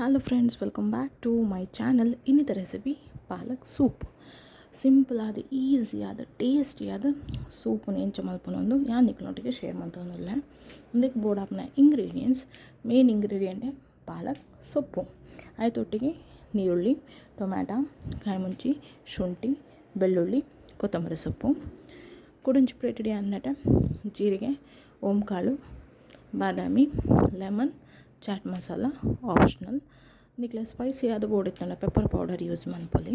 Hello friends, welcome back to my channel. ಇನ್ನಿತ recipe palak soup. Simple ಆದ ಈಸಿಯಾದ ಟೇಸ್ಟಿಯಾದ ಸೂಪನ್ನು ಎಂಚ ಮಲ್ಪನೊಂದು ಯಾನ್ ನಿಕ್ಲೊಟ್ಟಿಗೆ ಶೇರ್ ಮಾಡ್ತೊಂದಿಲ್ಲ. ಒಂದಕ್ಕೆ ಬೋಡಾಪ್ನ ಇಂಗ್ರೀಡಿಯೆಂಟ್ಸ್, ಮೇನ್ ಇಂಗ್ರೀಡಿಯೆಂಟೇ ಪಾಲಕ್ ಸೊಪ್ಪು. ಆಯ್ತೊಟ್ಟಿಗೆ ನೀರುಳ್ಳಿ, ಟೊಮ್ಯಾಟೊ, ಕಾಯಿಮುಂಚಿ, ಶುಂಠಿ, ಬೆಳ್ಳುಳ್ಳಿ, ಕೊತ್ತಂಬರಿ ಸೊಪ್ಪು. ಕುಡಂಚಿ ಪ್ಲೇಟಿಡಿ ಅನ್ನಟ ಜೀರಿಗೆ, ಓಂಕಾಳು, ಬಾದಾಮಿ, ಲೆಮನ್, ಚಾಟ್ ಮಸಾಲ ಆಪ್ಷನಲ್. ನಿಕ್ಲೆ ಸ್ಪೈಸಿ ಆದ ಬೋಡಿತ್ತಂಡ ಪೆಪ್ಪರ್ ಪೌಡರ್ ಯೂಸ್ ಮನ್ಪೊಲಿ.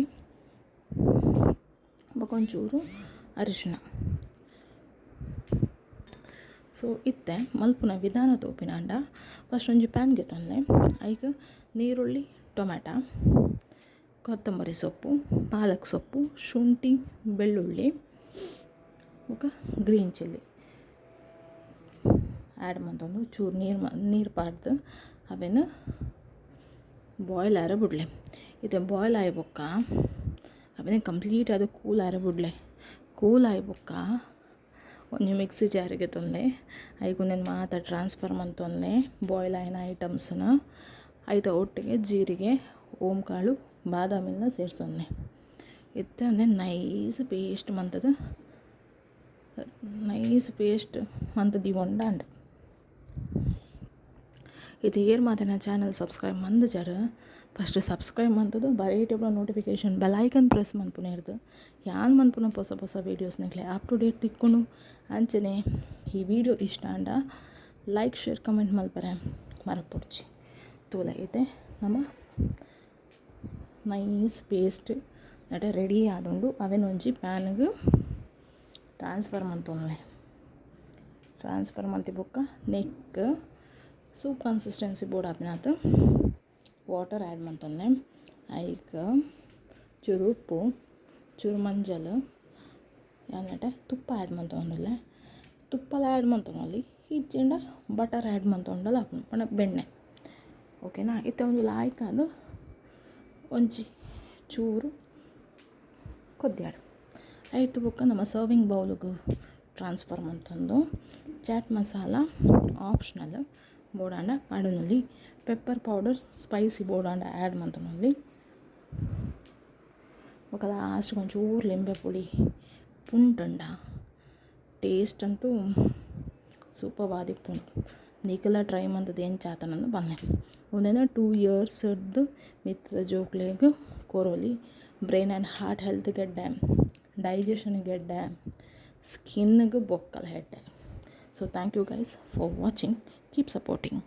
ಬಕೊಂಚೂರು ಅರಿಶಿನ. ಸೊ ಇತ್ತೆ ಮಲ್ಪುನ ವಿಧಾನ ತೋಪಿನಾಂಡ ಫಸ್ಟ್ ಒಂಜಿ ಪ್ಯಾನ್ಗೆ ತಂದೆ ಐಕ್ ನೀರುಳ್ಳಿ, ಟೊಮ್ಯಾಟೊ, ಕೊತ್ತಂಬರಿ ಸೊಪ್ಪು, ಪಾಲಕ್ ಸೊಪ್ಪು, ಶುಂಠಿ, ಬೆಳ್ಳುಳ್ಳಿ ಮತ್ತು ಗ್ರೀನ್ ಚಿಲ್ಲಿ ಆ್ಯಡ್ ಮಾಡ್ತಂದು ಚೂರು ನೀರು ಪಾಡ್ದು ಅವೇನು ಬಾಯ್ಲ್ ಆರ ಬಿಡ್ಲೆ. ಇದು ಬಾಯ್ಲ್ ಆಯ್ಬೊಕ್ಕ ಅವೇನೇ ಕಂಪ್ಲೀಟ್ ಅದು ಕೂಲ್ ಆರ ಬಿಡ್ಲೆ. ಕೂಲ್ ಆಯ್ಬೊಕ್ಕ ಒಂಜಿ ಮಿಕ್ಸಿ ಜಾರಿಗೆ ತಂದೆ ಐಗೊಂದೇನು ಮಾತ ಟ್ರಾನ್ಸ್ಫರ್ ಮಂತೊಂದೆ ಬಾಯ್ಲ್ ಆಯ್ನ ಐಟಮ್ಸ್ನ ಐತ ಒಟ್ಟಿಗೆ ಜೀರಿಗೆ, ಓಂಕಾಳು, ಬಾದಾಮಿನ ಸೇರ್ಸೊಂದೆ. ಇತ್ತೆ ಒಂದೇ ನೈಸ್ ಪೇಸ್ಟ್ ಮಂತದ್ದು ಇವಂಡ ಇದು ಏರ್ ಮಾತಿನ ಚಾನಲ್ ಸಬ್ಸ್ಕ್ರೈಬ್ ಮಂದು ಜರ ಫಸ್ಟ್ ಸಬ್ಸ್ಕ್ರೈಬ್ ಮಂತದ್ದು ಬರೀಟೆಬ್ಲ ನೋಟಿಫಿಕೇಷನ್ ಬೆಲ್ ಐಕನ್ ಪ್ರೆಸ್ ಮನ್ಪುನ ಇರ್ದು ಯಾನ್ ಮನ್ಪುನ ಹೊಸ ವೀಡಿಯೋಸ್ನಿಕ್ಲೆ ಅಪ್ ಟು ಡೇಟ್ ತಿಕ್ಕೊಂಡು ಅಂಚನೆ ಈ ವಿಡಿಯೋ ಇಷ್ಟ ಅಂಡ ಲೈಕ್ ಶೇರ್ ಕಮೆಂಟ್ ಮಲ್ಪರೆ ಮರಪೊಡ್ಚಿ ತೂಲ ಇದೆ ನಮ್ಮ ನೈಸ್ ಪೇಸ್ಟ್ ನಟ ರೆಡಿ ಆದುಂಡು ಅವೇನೊಂಜಿ ಪ್ಯಾನ್ಗೆ ಟ್ರಾನ್ಸ್ಫರ್ ಮಂತಿ ಬೊಕ್ಕ ನೆಕ್ ಸೂಪ್ ಕನ್ಸಿಸ್ಟೆನ್ಸಿ ಬೋರ್ಡ್ ಆಪಿನಾತು ವಾಟರ್ ಆ್ಯಡ್ ಮಾಡ್ತೊಂದೆ. ಐಕ್ ಚೂರು ಉಪ್ಪು, ಚೂರು ಮಂಜಲ್ ಏನಟೆ ತುಪ್ಪ ಆ್ಯಡ್ ಮಾಡ್ತೊಂಡಲ್ಲ. ತುಪ್ಪಲ ಆ್ಯಡ್ ಮಾಡ್ತೊಂಡಲ್ಲಿ ಇಜ್ಜಿಂಡ ಬಟರ್ ಆ್ಯಡ್ ಮಾಡ್ತೊಂಡಲ್ಲ ಪಂಡ ಬೆಣ್ಣೆ. ಓಕೆನಾ. ಇತ್ತೆ ಒಂದು ಲಾಯ್ಕಾದು ಒಂಜಿ ಚೂರು ಕೊದ್ಯಾಡು ಆಯ್ತು ಬೊಕ್ಕ ನಮ್ಮ ಸರ್ವಿಂಗ್ ಬೌಲಿಗೆ ಟ್ರಾನ್ಸ್ಫರ್ ಮಾಡ್ತಂದು ಚಾಟ್ ಮಸಾಲ ಆಪ್ಷನಲ್ ಬೋಡಾಂಡ ಪಾಡುನಲ್ಲಿ ಪೆಪ್ಪರ್ ಪೌಡರ್ ಸ್ಪೈಸಿ ಬೋಡಾಂಡ ಆ್ಯಡ್ ಮಾಡ್ತನಲ್ಲಿ ఒక లాస్ట్ కొంచెం లింబೆ ಪುಡಿ ಪುಂಟಂಡ ಟೇಸ್ಟ್ ಅಂತೂ ಸೂಪರ್ ಆದಿಪ್ಪುಂಡು. ನೀಕೆಲ್ಲ ಟ್ರೈ ಮಂತದ್ದು ಏನು ಚಾತನಂದು ಬನ್ನೆ ಒಂದೇನ 2 years ಮಿತ್ರ ಜೋಕ್ಲೆಗ್ ಕೊರೋಲಿ ಬ್ರೈನ್ ಆ್ಯಂಡ್ ಹಾರ್ಟ್ ಹೆಲ್ತ್ ಗೆಡ್ಡೆ, ಡೈಜೆಷನ್ ಗೆಡ್ಡೆ, ಸ್ಕಿನ್ಗೆ ಬೊಕ್ಕಲ ಹೆಡ್ಡೆ. So thank you guys for watching. Keep supporting.